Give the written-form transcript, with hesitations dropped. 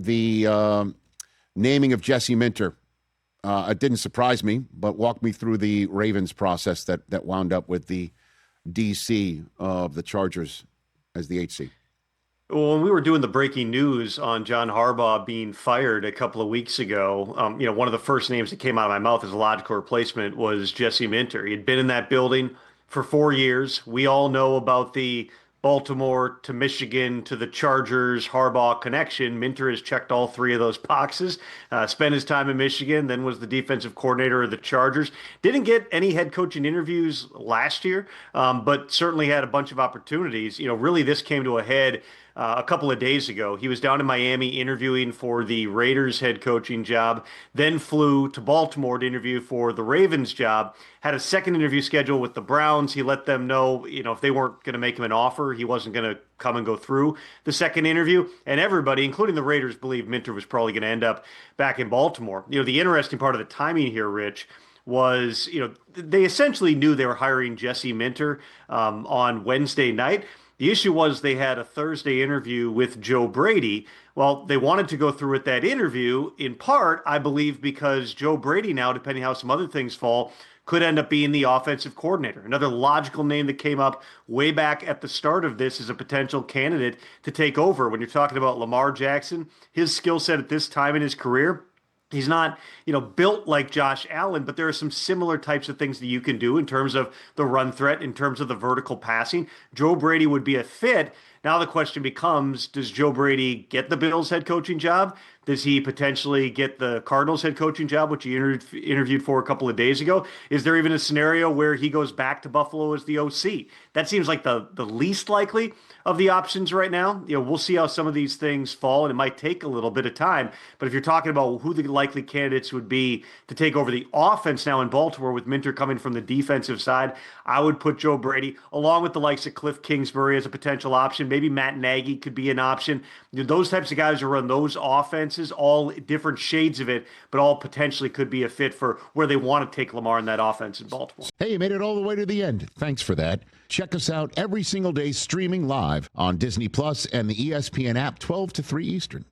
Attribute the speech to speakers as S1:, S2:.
S1: the naming of Jesse Minter. It didn't surprise me, but walk me through the Ravens process that wound up with the DC of the Chargers as the 8 seed.
S2: Well, when we were doing the breaking news on John Harbaugh being fired a couple of weeks ago, one of the first names that came out of my mouth as a logical replacement was Jesse Minter. He had been in that building for 4 years. We all know about the Baltimore to Michigan to the Chargers Harbaugh connection. Minter has checked all three of those boxes. Spent his time in Michigan, then was the defensive coordinator of the Chargers. Didn't get any head coaching interviews last year, but certainly had a bunch of opportunities. Really this came to a head a couple of days ago. He was down in Miami interviewing for the Raiders head coaching job, then flew to Baltimore to interview for the Ravens job, had a second interview scheduled with the Browns. He let them know, if they weren't going to make him an offer, he wasn't going to come and go through the second interview. And everybody, including the Raiders, believed Minter was probably going to end up back in Baltimore. The interesting part of the timing here, Rich, was, they essentially knew they were hiring Jesse Minter on Wednesday night. The issue was they had a Thursday interview with Joe Brady. Well, they wanted to go through with that interview, in part, I believe, because Joe Brady now, depending how some other things fall, could end up being the offensive coordinator. Another logical name that came up way back at the start of this as a potential candidate to take over. When you're talking about Lamar Jackson, his skill set at this time in his career, he's not, built like Josh Allen, but there are some similar types of things that you can do in terms of the run threat, in terms of the vertical passing. Joe Brady would be a fit. Now the question becomes, does Joe Brady get the Bills head coaching job? Does he potentially get the Cardinals head coaching job, which he interviewed for a couple of days ago? Is there even a scenario where he goes back to Buffalo as the OC? That seems like the least likely of the options right now. We'll see how some of these things fall, and it might take a little bit of time. But if you're talking about who the likely candidates would be to take over the offense now in Baltimore with Minter coming from the defensive side, I would put Joe Brady along with the likes of Cliff Kingsbury as a potential option. Maybe Matt Nagy could be an option. Those types of guys who run those offenses, all different shades of it, but all potentially could be a fit for where they want to take Lamar in that offense in Baltimore.
S1: Hey, you made it all the way to the end. Thanks for that. Check us out every single day streaming live on Disney Plus and the ESPN app 12 to 3 Eastern.